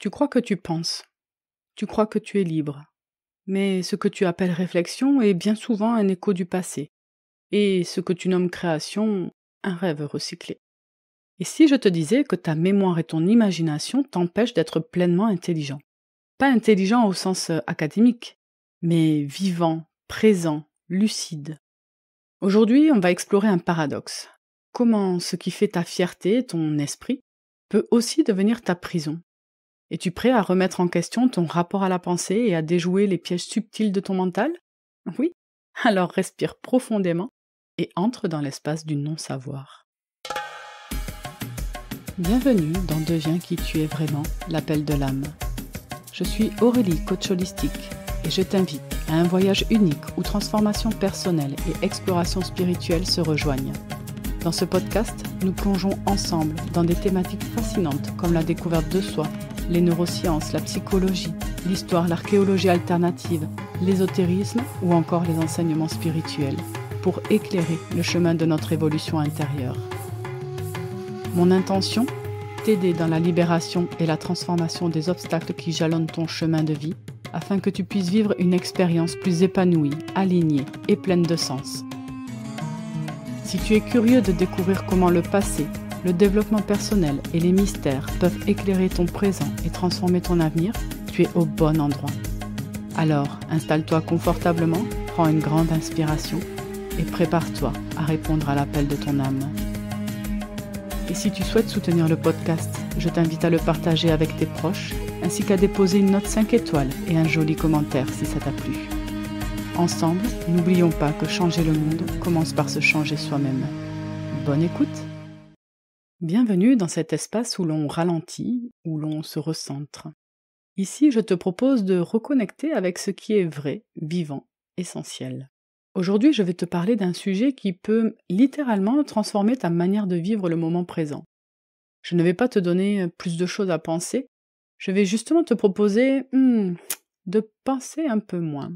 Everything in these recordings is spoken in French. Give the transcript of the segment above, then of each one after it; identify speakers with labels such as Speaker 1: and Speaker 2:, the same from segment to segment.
Speaker 1: Tu crois que tu penses, tu crois que tu es libre, mais ce que tu appelles réflexion est bien souvent un écho du passé, et ce que tu nommes création, un rêve recyclé. Et si je te disais que ta mémoire et ton imagination t'empêchent d'être pleinement intelligent? Pas intelligent au sens académique, mais vivant, présent, lucide. Aujourd'hui, on va explorer un paradoxe. Comment ce qui fait ta fierté, ton esprit, peut aussi devenir ta prison. Es-tu prêt à remettre en question ton rapport à la pensée et à déjouer les pièges subtils de ton mental? Oui? Alors respire profondément et entre dans l'espace du non-savoir. Bienvenue dans Deviens qui tu es vraiment, l'appel de l'âme. Je suis Aurélie, coach holistique, et je t'invite à un voyage unique où transformation personnelle et exploration spirituelle se rejoignent. Dans ce podcast, nous plongeons ensemble dans des thématiques fascinantes comme la découverte de soi, les neurosciences, la psychologie, l'histoire, l'archéologie alternative, l'ésotérisme ou encore les enseignements spirituels, pour éclairer le chemin de notre évolution intérieure. Mon intention, t'aider dans la libération et la transformation des obstacles qui jalonnent ton chemin de vie, afin que tu puisses vivre une expérience plus épanouie, alignée et pleine de sens. Si tu es curieux de découvrir comment le passé, le développement personnel et les mystères peuvent éclairer ton présent et transformer ton avenir, tu es au bon endroit. Alors, installe-toi confortablement, prends une grande inspiration et prépare-toi à répondre à l'appel de ton âme. Et si tu souhaites soutenir le podcast, je t'invite à le partager avec tes proches, ainsi qu'à déposer une note 5 étoiles et un joli commentaire si ça t'a plu. Ensemble, n'oublions pas que changer le monde commence par se changer soi-même. Bonne écoute! Bienvenue dans cet espace où l'on ralentit, où l'on se recentre. Ici, je te propose de reconnecter avec ce qui est vrai, vivant, essentiel. Aujourd'hui, je vais te parler d'un sujet qui peut littéralement transformer ta manière de vivre le moment présent. Je ne vais pas te donner plus de choses à penser, je vais justement te proposer de penser un peu moins,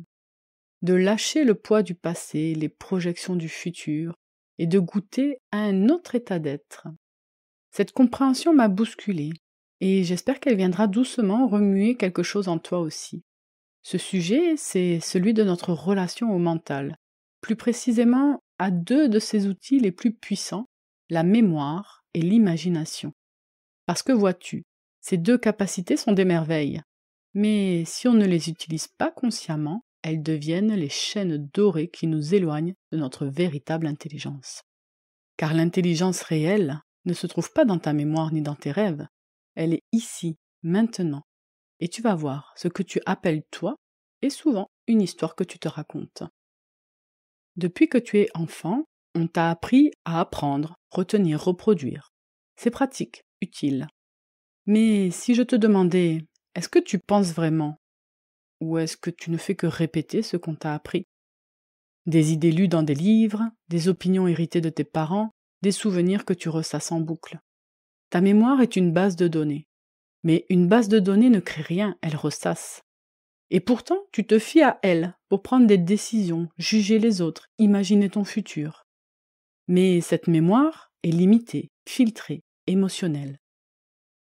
Speaker 1: de lâcher le poids du passé, les projections du futur, et de goûter à un autre état d'être. Cette compréhension m'a bousculée, et j'espère qu'elle viendra doucement remuer quelque chose en toi aussi. Ce sujet, c'est celui de notre relation au mental, plus précisément à deux de ses outils les plus puissants, la mémoire et l'imagination. Parce que vois-tu, ces deux capacités sont des merveilles, mais si on ne les utilise pas consciemment, elles deviennent les chaînes dorées qui nous éloignent de notre véritable intelligence. Car l'intelligence réelle ne se trouve pas dans ta mémoire ni dans tes rêves, elle est ici, maintenant. Et tu vas voir, ce que tu appelles toi est souvent une histoire que tu te racontes. Depuis que tu es enfant, on t'a appris à apprendre, retenir, reproduire. C'est pratique, utile. Mais si je te demandais, est-ce que tu penses vraiment? Ou est-ce que tu ne fais que répéter ce qu'on t'a appris? Des idées lues dans des livres, des opinions héritées de tes parents, des souvenirs que tu ressasses en boucle. Ta mémoire est une base de données. Mais une base de données ne crée rien, elle ressasse. Et pourtant, tu te fies à elle pour prendre des décisions, juger les autres, imaginer ton futur. Mais cette mémoire est limitée, filtrée, émotionnelle.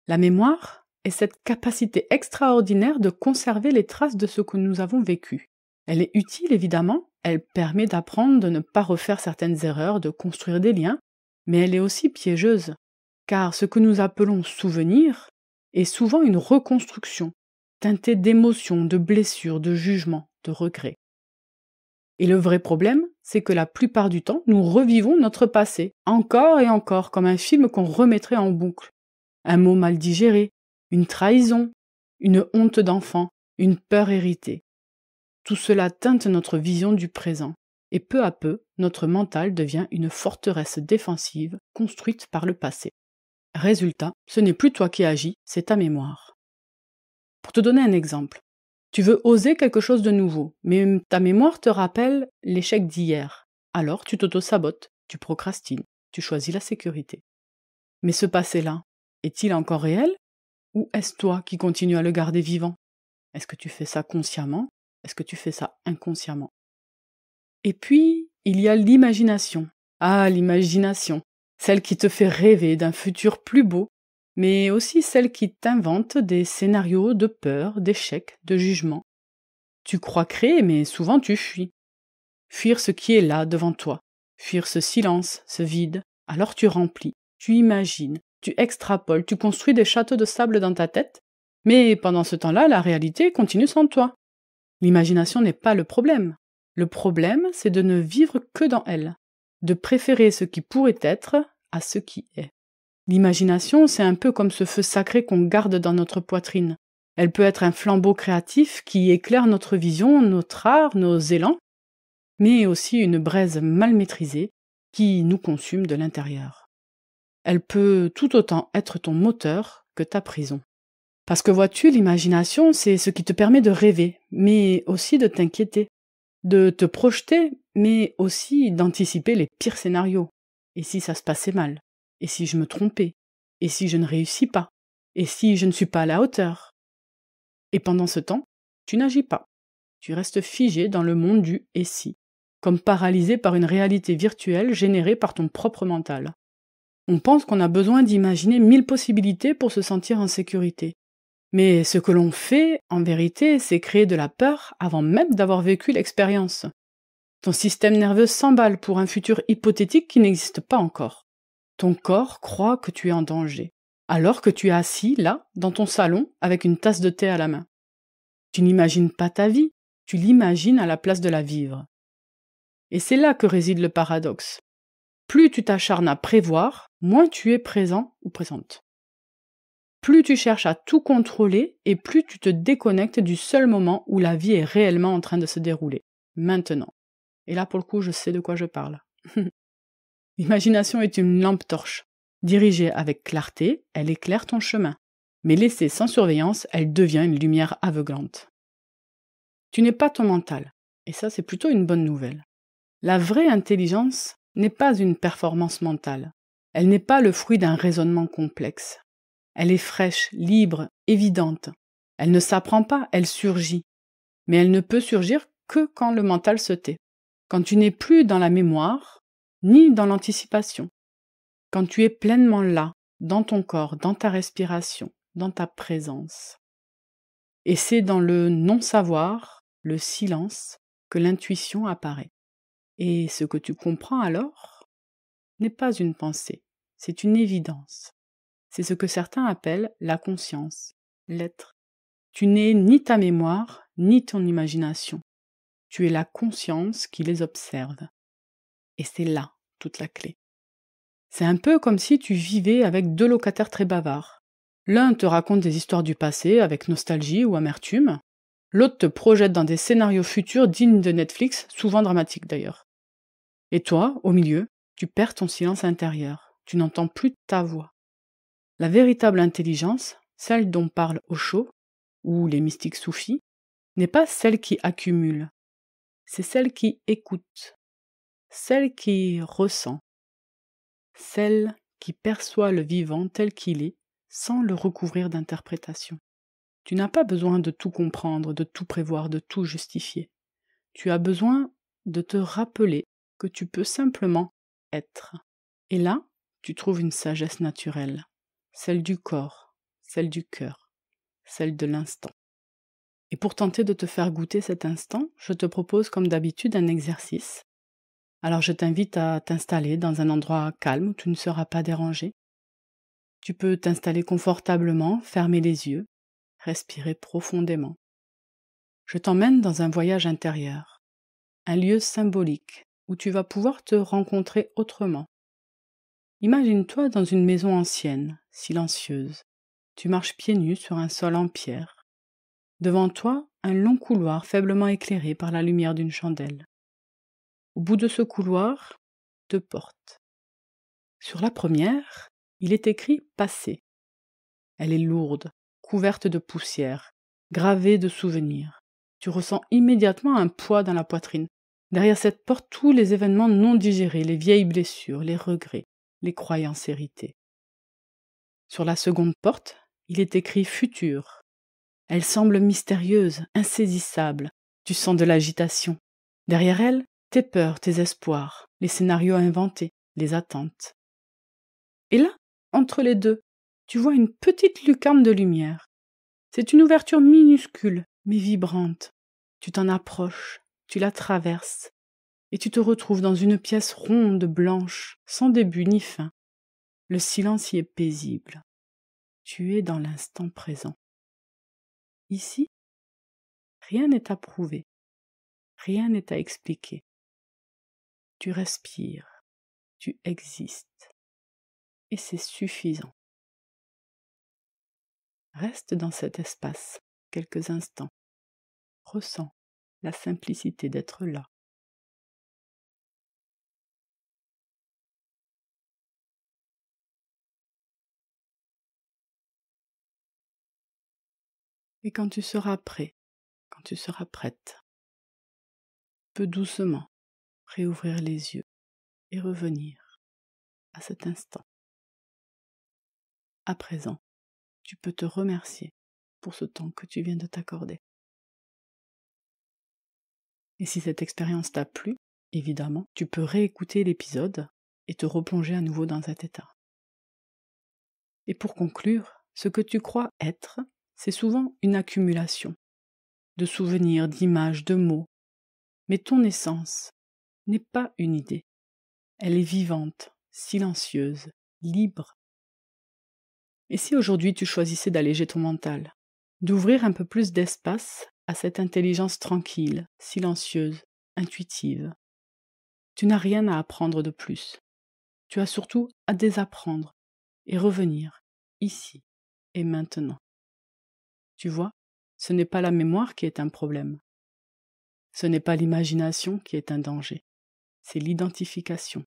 Speaker 1: La mémoire est cette capacité extraordinaire de conserver les traces de ce que nous avons vécu. Elle est utile évidemment, elle permet d'apprendre, de ne pas refaire certaines erreurs, de construire des liens, mais elle est aussi piégeuse, car ce que nous appelons souvenir est souvent une reconstruction, teintée d'émotions, de blessures, de jugements, de regrets. Et le vrai problème, c'est que la plupart du temps, nous revivons notre passé, encore et encore, comme un film qu'on remettrait en boucle. Un mot mal digéré, une trahison, une honte d'enfant, une peur héritée. Tout cela teinte notre vision du présent, et peu à peu, notre mental devient une forteresse défensive construite par le passé. Résultat, ce n'est plus toi qui agis, c'est ta mémoire. Pour te donner un exemple, tu veux oser quelque chose de nouveau, mais ta mémoire te rappelle l'échec d'hier. Alors tu t'auto-sabotes, tu procrastines, tu choisis la sécurité. Mais ce passé-là, est-il encore réel? Ou est-ce toi qui continues à le garder vivant? Est-ce que tu fais ça consciemment? Est-ce que tu fais ça inconsciemment? Et puis, il y a l'imagination. Ah, l'imagination, celle qui te fait rêver d'un futur plus beau, mais aussi celle qui t'invente des scénarios de peur, d'échec, de jugement. Tu crois créer, mais souvent tu fuis. Fuir ce qui est là devant toi, fuir ce silence, ce vide, alors tu remplis, tu imagines, tu extrapoles, tu construis des châteaux de sable dans ta tête, mais pendant ce temps-là, la réalité continue sans toi. L'imagination n'est pas le problème. Le problème, c'est de ne vivre que dans elle, de préférer ce qui pourrait être à ce qui est. L'imagination, c'est un peu comme ce feu sacré qu'on garde dans notre poitrine. Elle peut être un flambeau créatif qui éclaire notre vision, notre art, nos élans, mais aussi une braise mal maîtrisée qui nous consume de l'intérieur. Elle peut tout autant être ton moteur que ta prison. Parce que vois-tu, l'imagination, c'est ce qui te permet de rêver, mais aussi de t'inquiéter, de te projeter, mais aussi d'anticiper les pires scénarios. Et si ça se passait mal? Et si je me trompais? Et si je ne réussis pas? Et si je ne suis pas à la hauteur? Et pendant ce temps, tu n'agis pas. Tu restes figé dans le monde du « et si », comme paralysé par une réalité virtuelle générée par ton propre mental. On pense qu'on a besoin d'imaginer 1000 possibilités pour se sentir en sécurité. Mais ce que l'on fait, en vérité, c'est créer de la peur avant même d'avoir vécu l'expérience. Ton système nerveux s'emballe pour un futur hypothétique qui n'existe pas encore. Ton corps croit que tu es en danger, alors que tu es assis, là, dans ton salon, avec une tasse de thé à la main. Tu n'imagines pas ta vie, tu l'imagines à la place de la vivre. Et c'est là que réside le paradoxe. Plus tu t'acharnes à prévoir, moins tu es présent ou présente. Plus tu cherches à tout contrôler et plus tu te déconnectes du seul moment où la vie est réellement en train de se dérouler, maintenant. Et là, pour le coup, je sais de quoi je parle. L'imagination est une lampe torche. Dirigée avec clarté, elle éclaire ton chemin. Mais laissée sans surveillance, elle devient une lumière aveuglante. Tu n'es pas ton mental. Et ça, c'est plutôt une bonne nouvelle. La vraie intelligence n'est pas une performance mentale. Elle n'est pas le fruit d'un raisonnement complexe. Elle est fraîche, libre, évidente. Elle ne s'apprend pas, elle surgit. Mais elle ne peut surgir que quand le mental se tait. Quand tu n'es plus dans la mémoire, ni dans l'anticipation. Quand tu es pleinement là, dans ton corps, dans ta respiration, dans ta présence. Et c'est dans le non-savoir, le silence, que l'intuition apparaît. Et ce que tu comprends alors n'est pas une pensée, c'est une évidence. C'est ce que certains appellent la conscience, l'être. Tu n'es ni ta mémoire, ni ton imagination. Tu es la conscience qui les observe. Et c'est là toute la clé. C'est un peu comme si tu vivais avec deux locataires très bavards. L'un te raconte des histoires du passé avec nostalgie ou amertume. L'autre te projette dans des scénarios futurs dignes de Netflix, souvent dramatiques d'ailleurs. Et toi, au milieu, tu perds ton silence intérieur. Tu n'entends plus ta voix. La véritable intelligence, celle dont parle Osho, ou les mystiques soufis, n'est pas celle qui accumule, c'est celle qui écoute, celle qui ressent, celle qui perçoit le vivant tel qu'il est, sans le recouvrir d'interprétation. Tu n'as pas besoin de tout comprendre, de tout prévoir, de tout justifier. Tu as besoin de te rappeler que tu peux simplement être. Et là, tu trouves une sagesse naturelle. Celle du corps, celle du cœur, celle de l'instant. Et pour tenter de te faire goûter cet instant, je te propose comme d'habitude un exercice. Alors je t'invite à t'installer dans un endroit calme où tu ne seras pas dérangé. Tu peux t'installer confortablement, fermer les yeux, respirer profondément. Je t'emmène dans un voyage intérieur, un lieu symbolique où tu vas pouvoir te rencontrer autrement. Imagine-toi dans une maison ancienne, silencieuse. Tu marches pieds nus sur un sol en pierre. Devant toi, un long couloir faiblement éclairé par la lumière d'une chandelle. Au bout de ce couloir, 2 portes. Sur la première, il est écrit « Passé ». Elle est lourde, couverte de poussière, gravée de souvenirs. Tu ressens immédiatement un poids dans la poitrine. Derrière cette porte, tous les événements non digérés, les vieilles blessures, les regrets, les croyances héritées. Sur la seconde porte, il est écrit « Futur ». Elle semble mystérieuse, insaisissable. Tu sens de l'agitation. Derrière elle, tes peurs, tes espoirs, les scénarios inventés, les attentes. Et là, entre les deux, tu vois une petite lucarne de lumière. C'est une ouverture minuscule, mais vibrante. Tu t'en approches, tu la traverses, et tu te retrouves dans une pièce ronde, blanche, sans début ni fin. Le silence y est paisible. Tu es dans l'instant présent. Ici, rien n'est à prouver, rien n'est à expliquer. Tu respires, tu existes, et c'est suffisant. Reste dans cet espace quelques instants. Ressens la simplicité d'être là. Et quand tu seras prêt, quand tu seras prête, tu peux doucement réouvrir les yeux et revenir à cet instant. À présent, tu peux te remercier pour ce temps que tu viens de t'accorder. Et si cette expérience t'a plu, évidemment, tu peux réécouter l'épisode et te replonger à nouveau dans cet état. Et pour conclure, ce que tu crois être, c'est souvent une accumulation de souvenirs, d'images, de mots. Mais ton essence n'est pas une idée. Elle est vivante, silencieuse, libre. Et si aujourd'hui tu choisissais d'alléger ton mental, d'ouvrir un peu plus d'espace à cette intelligence tranquille, silencieuse, intuitive, tu n'as rien à apprendre de plus. Tu as surtout à désapprendre et revenir ici et maintenant. Tu vois, ce n'est pas la mémoire qui est un problème. Ce n'est pas l'imagination qui est un danger. C'est l'identification.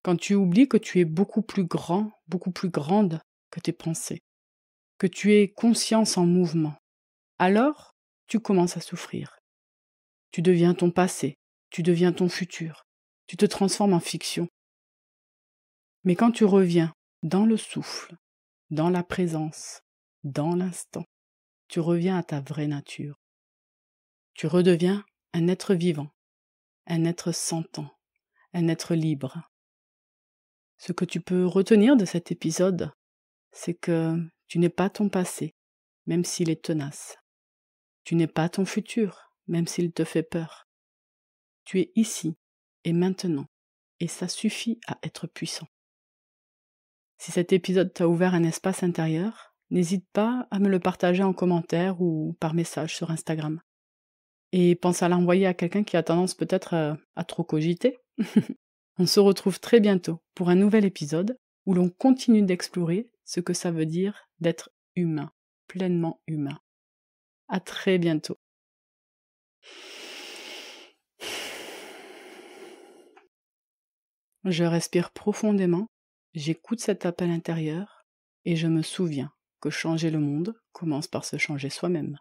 Speaker 1: Quand tu oublies que tu es beaucoup plus grand, beaucoup plus grande que tes pensées, que tu es conscience en mouvement, alors tu commences à souffrir. Tu deviens ton passé, tu deviens ton futur, tu te transformes en fiction. Mais quand tu reviens dans le souffle, dans la présence, dans l'instant, tu reviens à ta vraie nature. Tu redeviens un être vivant, un être sentant, un être libre. Ce que tu peux retenir de cet épisode, c'est que tu n'es pas ton passé, même s'il est tenace. Tu n'es pas ton futur, même s'il te fait peur. Tu es ici et maintenant, et ça suffit à être puissant. Si cet épisode t'a ouvert un espace intérieur, n'hésite pas à me le partager en commentaire ou par message sur Instagram. Et pense à l'envoyer à quelqu'un qui a tendance peut-être à trop cogiter. On se retrouve très bientôt pour un nouvel épisode où l'on continue d'explorer ce que ça veut dire d'être humain, pleinement humain. À très bientôt. Je respire profondément, j'écoute cet appel intérieur et je me souviens que changer le monde commence par se changer soi-même.